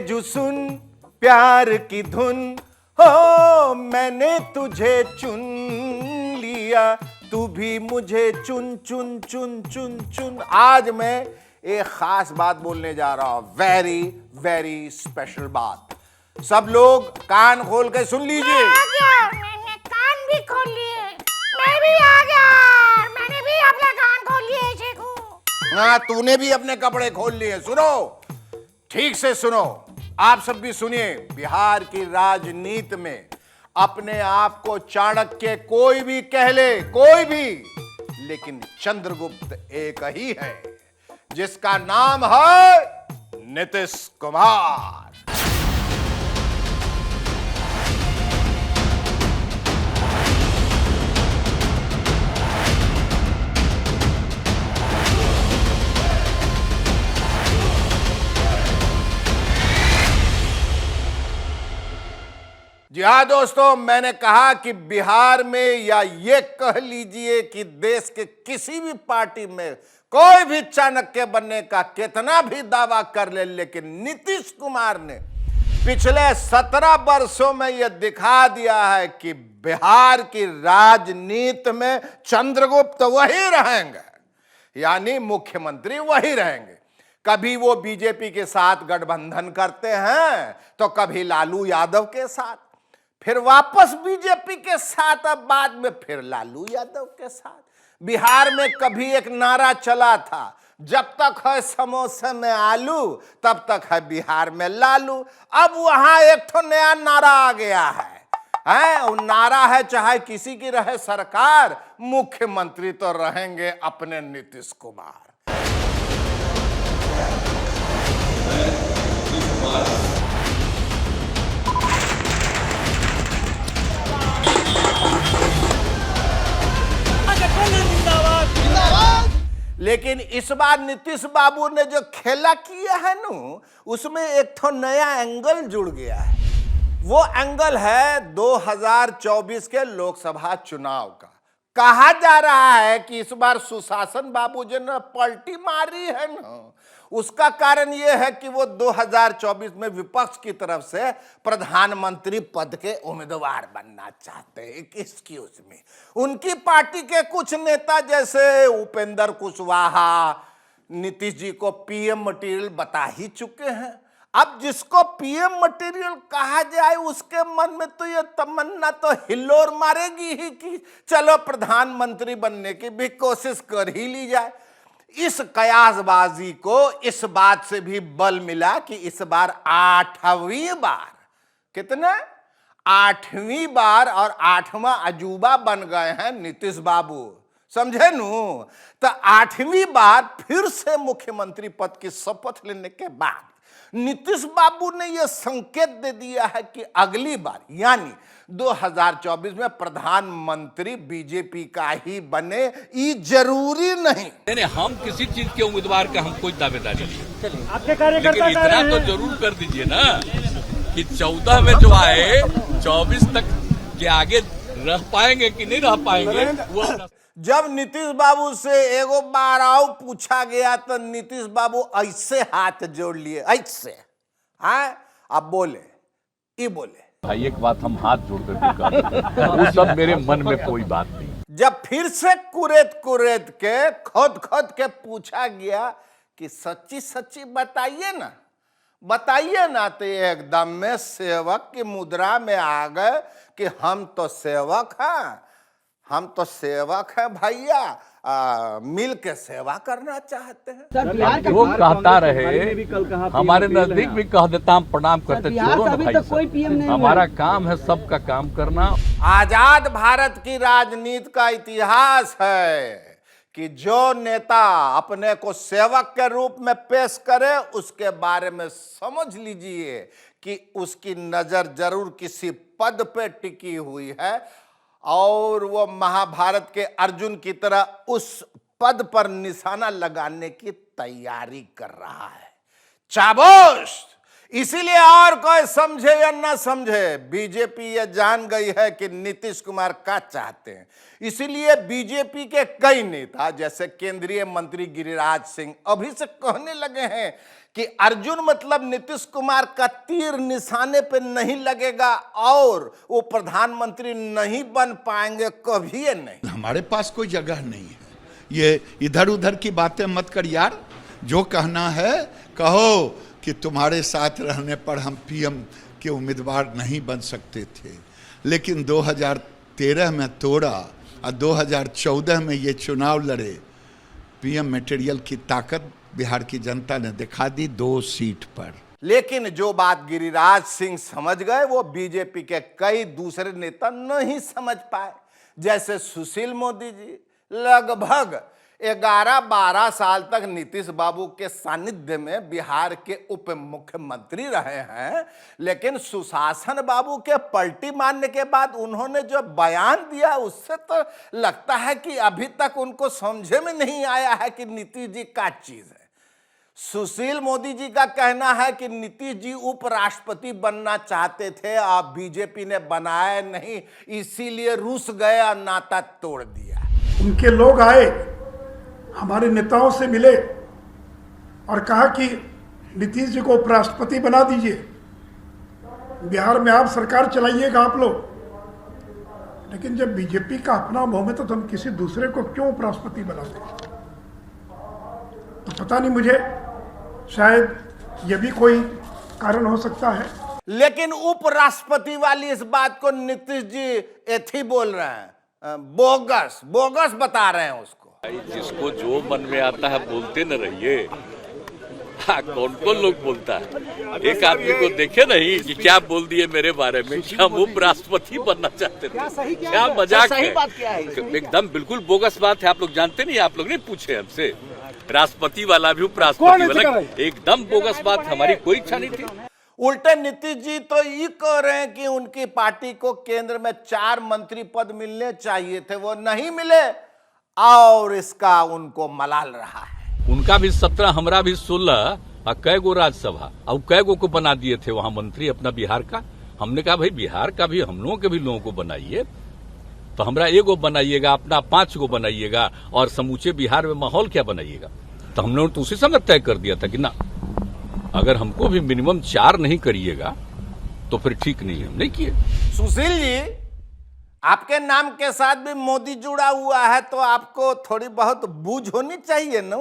जू सुन प्यार की धुन, हो मैंने तुझे चुन लिया, तू भी मुझे चुन चुन चुन चुन चुन। आज मैं एक खास बात बोलने जा रहा हूं, वेरी वेरी स्पेशल बात। सब लोग कान खोल के सुन लीजिए। आ गया, मैंने कान भी खोल लिए। मैं भी आ गया, मैंने भी अपने कान खोल लिए शेखू। हाँ, तूने भी अपने कपड़े खोल लिए। सुनो, ठीक से सुनो, आप सब भी सुनिए। बिहार की राजनीति में अपने आप को चाणक्य कोई भी कह ले, कोई भी, लेकिन चंद्रगुप्त एक ही है जिसका नाम है नीतीश कुमार। जी हाँ दोस्तों, मैंने कहा कि बिहार में, या ये कह लीजिए कि देश के किसी भी पार्टी में कोई भी चाणक्य बनने का कितना भी दावा कर ले, लेकिन नीतीश कुमार ने पिछले 17 वर्षों में यह दिखा दिया है कि बिहार की राजनीति में चंद्रगुप्त वही रहेंगे, यानी मुख्यमंत्री वही रहेंगे। कभी वो बीजेपी के साथ गठबंधन करते हैं तो कभी लालू यादव के साथ, फिर वापस बीजेपी के साथ, अब बाद में फिर लालू यादव के साथ। बिहार में कभी एक नारा चला था, जब तक है समोसे में आलू तब तक है बिहार में लालू। अब वहां एक तो नया नारा आ गया है, वो नारा है चाहे किसी की रहे सरकार, मुख्यमंत्री तो रहेंगे अपने नीतीश कुमार। लेकिन इस बार नीतीश बाबू ने जो खेला किया है ना, उसमें एक तो नया एंगल जुड़ गया है। वो एंगल है 2024 के लोकसभा चुनाव का। कहा जा रहा है कि इस बार सुशासन बाबू जी ने पलटी मारी है ना, उसका कारण यह है कि वो 2024 में विपक्ष की तरफ से प्रधानमंत्री पद के उम्मीदवार बनना चाहते हैं। किसकी? उसमें उनकी पार्टी के कुछ नेता जैसे उपेंद्र कुशवाहा नीतीश जी को पीएम मटेरियल बता ही चुके हैं। अब जिसको पीएम मटेरियल कहा जाए, उसके मन में तो ये तमन्ना तो हिल्लोर मारेगी ही कि चलो प्रधानमंत्री बनने की भी कोशिश कर ही ली जाए। इस कयासबाजी को इस बात से भी बल मिला कि इस बार 8वीं बार, कितना 8वीं बार और 8वां अजूबा बन गए हैं नीतीश बाबू, समझे नू। तो 8वीं बार फिर से मुख्यमंत्री पद की शपथ लेने के बाद नीतीश बाबू ने यह संकेत दे दिया है कि अगली बार यानी 2024 में प्रधानमंत्री बीजेपी का ही बने, ये जरूरी नहीं। हम किसी चीज के उम्मीदवार का हम कोई दावेदारी नहीं, आपके कार्यकर्ता लेकिन इतना तो जरूर कर दीजिए ना कि 14 में जो आए 24 तक के आगे रह पाएंगे कि नहीं रह पाएंगे वो। जब नीतीश बाबू से एगो बार आओ पूछा गया तो नीतीश बाबू ऐसे हाथ जोड़ लिए, ऐसे। हाँ, अब बोले, ये बोले भाई एक बात हम हाथ जोड़ करके कहते हैं, वो सब मेरे मन में कोई बात नहीं। जब फिर से कुरेद कुरेद के खोद खोद के पूछा गया कि सच्ची सच्ची बताइए ना, बताइए ना, तो एकदम में सेवक की मुद्रा में आ गए कि हम तो सेवक हैं, हम तो सेवक है भैया, मिल के सेवा करना चाहते हैं। वो कहता रहे, हमारे नजदीक भी कह देता हम प्रणाम करते, छोड़ो ना भाई साहब, हमारा काम है सबका काम करना। आजाद भारत की राजनीति का इतिहास है कि जो नेता अपने को सेवक के रूप में पेश करे, उसके बारे में समझ लीजिए कि उसकी नजर जरूर किसी पद पे टिकी हुई है और वो महाभारत के अर्जुन की तरह उस पद पर निशाना लगाने की तैयारी कर रहा है। चाबोश! इसीलिए और कोई समझे या ना समझे, बीजेपी ये जान गई है कि नीतीश कुमार का चाहते हैं। इसीलिए बीजेपी के कई नेता जैसे केंद्रीय मंत्री गिरिराज सिंह अभी से कहने लगे हैं कि अर्जुन मतलब नीतीश कुमार का तीर निशाने पे नहीं लगेगा और वो प्रधानमंत्री नहीं बन पाएंगे, कभी नहीं। हमारे पास कोई जगह नहीं है, ये इधर उधर की बातें मत कर यार। जो कहना है कहो कि तुम्हारे साथ रहने पर हम पीएम के उम्मीदवार नहीं बन सकते थे, लेकिन 2013 में तोड़ा और 2014 में ये चुनाव लड़े। पीएम मटेरियल की ताकत बिहार की जनता ने दिखा दी 2 सीट पर। लेकिन जो बात गिरिराज सिंह समझ गए वो बीजेपी के कई दूसरे नेता नहीं समझ पाए। जैसे सुशील मोदी जी लगभग 11-12 साल तक नीतीश बाबू के सानिध्य में बिहार के उप मुख्यमंत्री रहे हैं, लेकिन सुशासन बाबू के पलटी मारने के बाद उन्होंने जो बयान दिया उससे तो लगता है कि अभी तक उनको समझे में नहीं आया है कि नीतीश जी क्या चीज है। सुशील मोदी जी का कहना है कि नीतीश जी उपराष्ट्रपति बनना चाहते थे, अब बीजेपी ने बनाया नहीं, इसीलिए रूस गया, नाता तोड़ दिया। उनके लोग आए, हमारे नेताओं से मिले और कहा कि नीतीश जी को उपराष्ट्रपति बना दीजिए, बिहार में आप सरकार चलाइएगा आप लोग। लेकिन जब बीजेपी का अपना बहुमत है तो हम किसी दूसरे को क्यों उपराष्ट्रपति बनाते हैं? तो पता नहीं, मुझे शायद ये भी कोई कारण हो सकता है। लेकिन उपराष्ट्रपति वाली इस बात को नीतीश जी एथी बोल रहे हैं, बोगस बोगस बता रहे हैं उसको। जिसको जो मन में आता है बोलते न रहिए। कौन कौन लोग बोलता है? एक आदमी को देखे नहीं कि क्या बोल दिए मेरे बारे में कि हम उपराष्ट्रपति बनना चाहते थे। क्या मजाक है? एकदम बिल्कुल बोगस बात है। आप लोग जानते नहीं, आप लोग नहीं पूछे हमसे। राष्ट्रपति वाला भी उपराष्ट्रपति वाला एकदम बोगस बात, हमारी कोई इच्छा नहीं थी। उल्टे नीतीश जी तो ये कह रहे हैं कि उनकी पार्टी को केंद्र में 4 मंत्री पद मिलने चाहिए थे, वो नहीं मिले और इसका उनको मलाल रहा है। उनका भी 17, हमरा भी 16 और कै गो राज्यसभा और कै गो को बना दिए थे वहां मंत्री अपना बिहार का। हमने कहा भाई बिहार का भी हम लोगों के भी लोगों को बनाइए, तो हमरा 1 गो बनाइएगा, अपना 5 गो बनाइएगा और समूचे बिहार में माहौल क्या बनाइएगा। तो हम लोगों ने तो उसी समय तय कर दिया था कि ना, अगर हमको भी मिनिमम 4 नहीं करिएगा तो फिर ठीक नहीं है, हम नहीं किए। सुशील जी, आपके नाम के साथ भी मोदी जुड़ा हुआ है तो आपको थोड़ी बहुत बूझ होनी चाहिए ना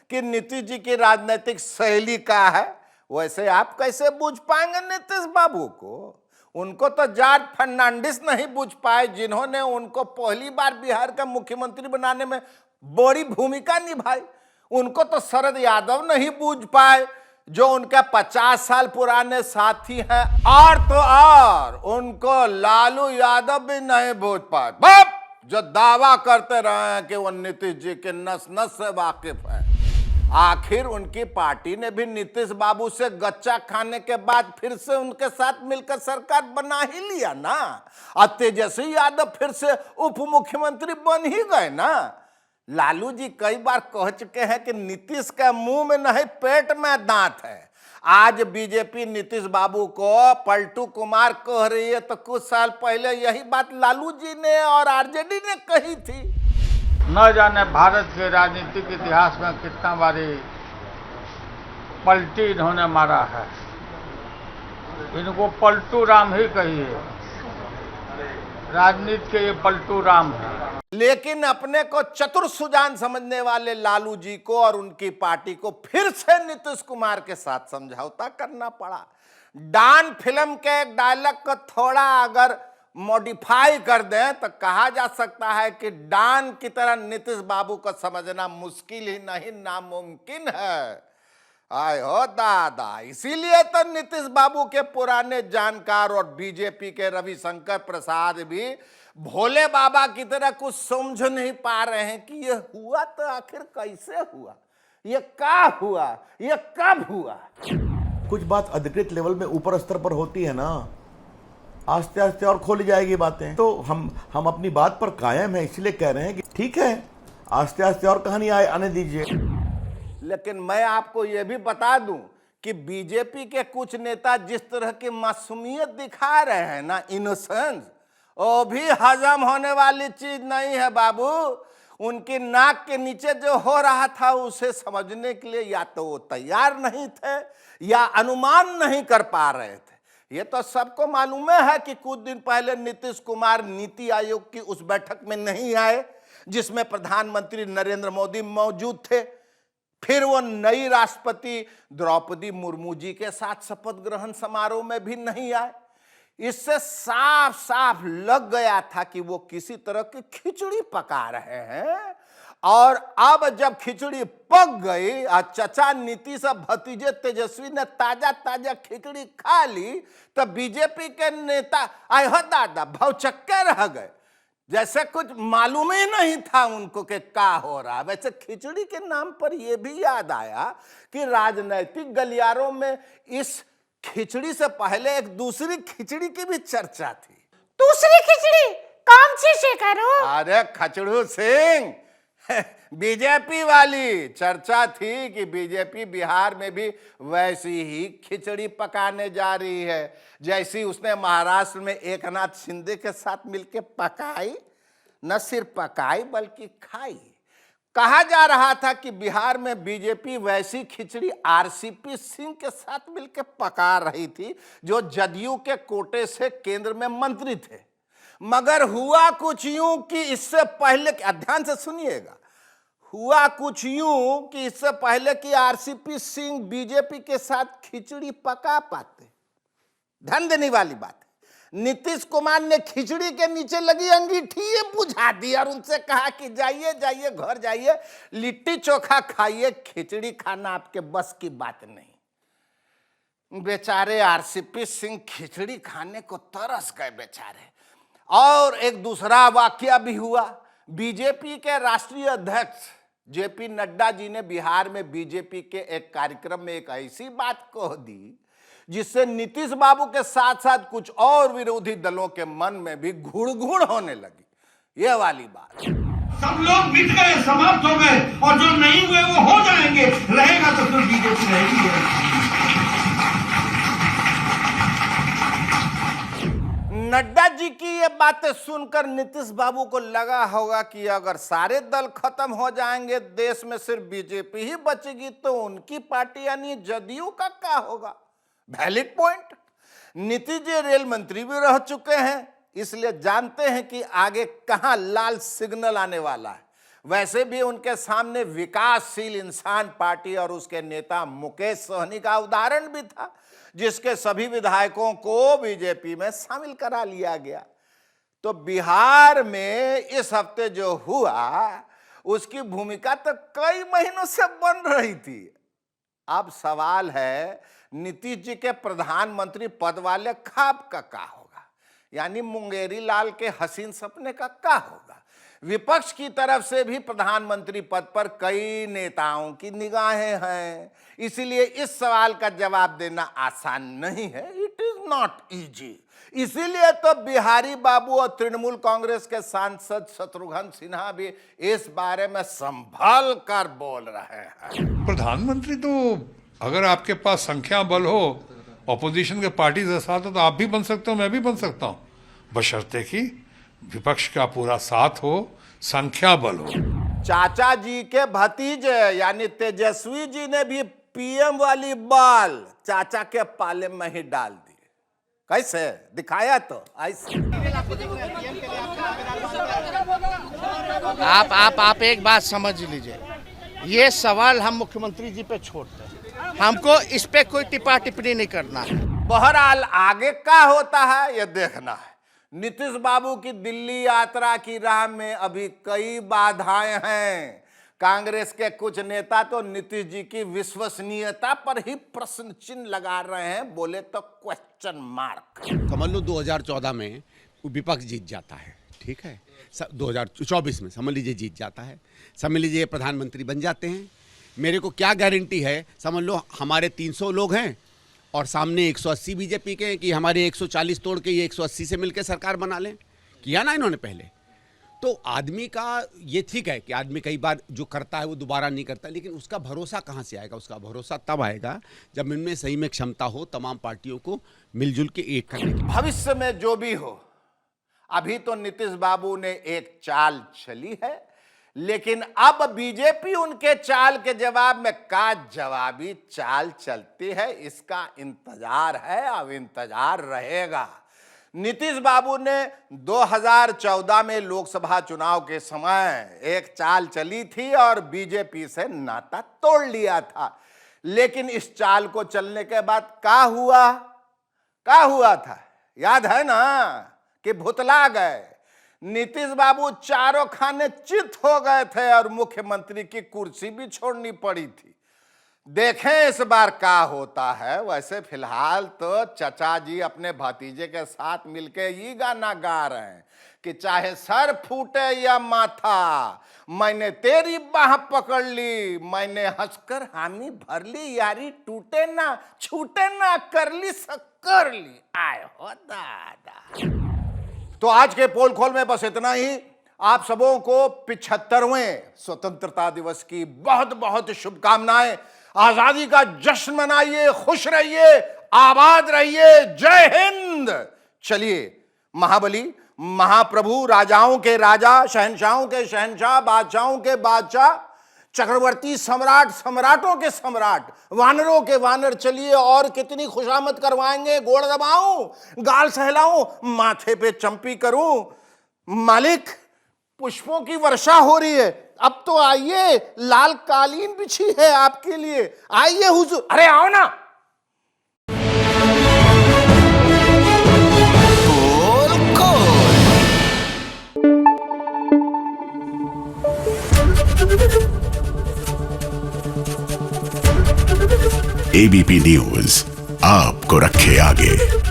कि नीतीश जी की राजनीतिक शैली का है। वैसे आप कैसे बूझ पाएंगे नीतीश बाबू को? उनको तो जॉर्ज फर्नांडिस नहीं बूझ पाए, जिन्होंने उनको पहली बार बिहार का मुख्यमंत्री बनाने में बड़ी भूमिका निभाई। उनको तो शरद यादव नहीं बूझ पाए, जो उनके 50 साल पुराने साथी हैं, और तो और उनको लालू यादव भी नहीं बूझ पाए, बाप जो दावा करते रहे हैं कि वो नीतीश जी के नस नस से वाकिफ है। आखिर उनकी पार्टी ने भी नीतीश बाबू से गच्चा खाने के बाद फिर से उनके साथ मिलकर सरकार बना ही लिया ना, और तेजस्वी यादव फिर से उप मुख्यमंत्री बन ही गए ना। लालू जी कई बार कह चुके हैं कि नीतीश के मुंह में नहीं पेट में दांत है। आज बीजेपी नीतीश बाबू को पलटू कुमार कह रही है, तो कुछ साल पहले यही बात लालू जी ने और आरजेडी ने कही थी। न जाने भारत के राजनीतिक इतिहास में कितना बारी पलटी इन्होंने मारा है। इनको पलटू राम ही कहिए, राजनीति के ये पलटू राम है। लेकिन अपने को चतुर सुजान समझने वाले लालू जी को और उनकी पार्टी को फिर से नीतीश कुमार के साथ समझौता करना पड़ा। डॉन फिल्म के एक डायलॉग को थोड़ा अगर मॉडिफाई कर दें तो कहा जा सकता है कि डॉन की तरह नीतीश बाबू को समझना मुश्किल ही नहीं नामुमकिन है। आय हो दादा, इसीलिए तो नीतीश बाबू के पुराने जानकार और बीजेपी के रविशंकर प्रसाद भी भोले बाबा की तरह कुछ समझ नहीं पा रहे हैं कि ये हुआ तो आखिर कैसे हुआ, ये क्या हुआ, ये कब हुआ। कुछ बात अधिकृत लेवल में ऊपर स्तर पर होती है ना, आस्ते आस्ते और खोली जाएगी बातें। तो हम अपनी बात पर कायम है, इसलिए कह रहे हैं कि ठीक है, आस्ते आस्ते और कहानी आने दीजिए। लेकिन मैं आपको यह भी बता दूं कि बीजेपी के कुछ नेता जिस तरह की मासूमियत दिखा रहे हैं ना, इनोसेंस, वो भी हजम होने वाली चीज नहीं है बाबू। उनकी नाक के नीचे जो हो रहा था उसे समझने के लिए या तो वो तैयार नहीं थे या अनुमान नहीं कर पा रहे थे। ये तो सबको मालूम है कि कुछ दिन पहले नीतीश कुमार नीति आयोग की उस बैठक में नहीं आए जिसमें प्रधानमंत्री नरेंद्र मोदी मौजूद थे। फिर वो नई राष्ट्रपति द्रौपदी मुर्मू जी के साथ शपथ ग्रहण समारोह में भी नहीं आए। इससे साफ साफ लग गया था कि वो किसी तरह की खिचड़ी पका रहे हैं। और अब जब खिचड़ी पक गई और चचा नीतीश और भतीजे तेजस्वी ने ताजा ताजा खिचड़ी खा ली, तो बीजेपी के नेता आए हो दादा भौचक्के रह गए, जैसे कुछ मालूम ही नहीं था उनको कि क्या हो रहा। वैसे खिचड़ी के नाम पर यह भी याद आया कि राजनीतिक गलियारों में इस खिचड़ी से पहले एक दूसरी खिचड़ी की भी चर्चा थी। दूसरी खिचड़ी कौन सी शेखरो? अरे खचड़ू सिंह, बीजेपी वाली चर्चा थी कि बीजेपी बिहार में भी वैसी ही खिचड़ी पकाने जा रही है जैसी उसने महाराष्ट्र में एकनाथ शिंदे के साथ मिलकर पकाई। न सिर्फ पकाई बल्कि खाई। कहा जा रहा था कि बिहार में बीजेपी वैसी खिचड़ी आरसीपी सिंह के साथ मिलकर पका रही थी जो जदयू के कोटे से केंद्र में मंत्री थे। मगर हुआ कुछ यूं कि इससे पहले, ध्यान से सुनिएगा, हुआ कुछ यूं कि इससे पहले कि आरसीपी सिंह बीजेपी के साथ खिचड़ी पका पाते, ध्यान देने वाली बात है, नीतीश कुमार ने खिचड़ी के नीचे लगी अंगीठी ये बुझा दी और उनसे कहा कि जाइए जाइए घर जाइए, लिट्टी चोखा खाइए, खिचड़ी खाना आपके बस की बात नहीं। बेचारे आरसीपी सिंह खिचड़ी खाने को तरस गए बेचारे। और एक दूसरा वाकया भी हुआ। बीजेपी के राष्ट्रीय अध्यक्ष जेपी नड्डा जी ने बिहार में बीजेपी के एक कार्यक्रम में एक ऐसी बात कह दी जिससे नीतीश बाबू के साथ साथ कुछ और विरोधी दलों के मन में भी घुड़घुड़ होने लगी। ये वाली बात, सब लोग मिट गए, समाप्त हो गए, और जो नहीं हुए वो हो जाएंगे। रहेगा तो फिर बीजेपी रहेगी। नड्डा जी की ये बातें सुनकर नीतीश बाबू को लगा होगा कि अगर सारे दल खत्म हो जाएंगे, देश में सिर्फ बीजेपी ही बचेगी, तो उनकी पार्टी यानी जदयू का क्या होगा। Valid point. Nitish ji rail मंत्री भी रह चुके हैं, इसलिए जानते हैं कि आगे कहां लाल सिग्नल आने वाला है। वैसे भी उनके सामने विकासशील इंसान पार्टी और उसके नेता मुकेश सहनी का उदाहरण भी था, जिसके सभी विधायकों को बीजेपी में शामिल करा लिया गया। तो बिहार में इस हफ्ते जो हुआ उसकी भूमिका तो कई महीनों से बन रही थी। अब सवाल है नीतीश जी के प्रधानमंत्री पद वाले ख्वाब का क्या होगा, यानी मुंगेरी लाल के हसीन सपने का क्या होगा। विपक्ष की तरफ से भी प्रधानमंत्री पद पर कई नेताओं की निगाहें हैं, इसलिए इस सवाल का जवाब देना आसान नहीं है। It is not easy. इसीलिए तो बिहारी बाबू और तृणमूल कांग्रेस के सांसद शत्रुघ्न सिन्हा भी इस बारे में संभल कर बोल रहे हैं। प्रधानमंत्री तो अगर आपके पास संख्या बल हो, ऑपोजिशन के पार्टी के साथ हो, तो आप भी बन सकते हो, मैं भी बन सकता हूं, बशर्ते कि विपक्ष का पूरा साथ हो, संख्या बल हो। चाचा जी के भतीजे यानी तेजस्वी जी ने भी पीएम वाली बाल चाचा के पाले में ही डाल दी। कैसे दिखाया तो ऐसे। आप एक बात समझ लीजिए, ये सवाल हम मुख्यमंत्री जी पे छोड़ते हैं, हमको इस पे कोई टिप्पा टिप्पणी नहीं करना है। बहरहाल आगे क्या होता है ये देखना है। नीतीश बाबू की दिल्ली यात्रा की राह में अभी कई बाधाएं हैं। कांग्रेस के कुछ नेता तो नीतीश जी की विश्वसनीयता पर ही प्रश्न चिन्ह लगा रहे हैं, बोले तो क्वेश्चन मार्क। समझ लो 2014 में विपक्ष जीत जाता है, ठीक है, 2024 में समझ लीजिए जीत जाता है, समझ लीजिए प्रधानमंत्री बन जाते हैं। मेरे को क्या गारंटी है, समझ लो हमारे 300 लोग हैं और सामने 180 बीजेपी के हैं कि हमारे 140 तोड़ के ये 180 से मिलकर सरकार बना लें। किया ना इन्होंने पहले, तो आदमी का ये ठीक है कि आदमी कई बार जो करता है वो दोबारा नहीं करता, लेकिन उसका भरोसा कहाँ से आएगा? उसका भरोसा तब आएगा जब इनमें सही में क्षमता हो तमाम पार्टियों को मिलजुल के एक करने की। भविष्य में जो भी हो, अभी तो नीतीश बाबू ने एक चाल चली है, लेकिन अब बीजेपी उनके चाल के जवाब में का जवाबी चाल चलती है, इसका इंतजार है, अब इंतजार रहेगा। नीतीश बाबू ने 2014 में लोकसभा चुनाव के समय एक चाल चली थी और बीजेपी से नाता तोड़ लिया था, लेकिन इस चाल को चलने के बाद क्या हुआ था याद है ना, कि भुतला गए। नीतीश बाबू चारों खाने चित हो गए थे और मुख्यमंत्री की कुर्सी भी छोड़नी पड़ी थी। देखें इस बार क्या होता है। वैसे फिलहाल तो चचा जी अपने भतीजे के साथ मिलके ये गाना गा रहे हैं कि चाहे सर फूटे या माथा, मैंने तेरी बाह पकड़ ली, मैंने हंसकर हामी भर ली, यारी टूटे ना छूटे ना, कर ली शक्कर ली, आए हो दादा। तो आज के पोल खोल में बस इतना ही। आप सबों को 75वें स्वतंत्रता दिवस की बहुत बहुत शुभकामनाएं। आजादी का जश्न मनाइए, खुश रहिए, आबाद रहिए। जय हिंद। चलिए, महाबली, महाप्रभु, राजाओं के राजा, शहंशाहों के शहंशाह, बादशाहों के बादशाह, चक्रवर्ती सम्राट, सम्राटों के सम्राट, वानरों के वानर, चलिए और कितनी खुशामद करवाएंगे। गोड़ दबाऊं, गाल सहलाऊं, माथे पे चंपी करूं। मालिक, पुष्पों की वर्षा हो रही है, अब तो आइए, लाल कालीन बिछी है आपके लिए, आइए हुजूर। अरे आओ ना। एबीपी न्यूज आपको रखे आगे।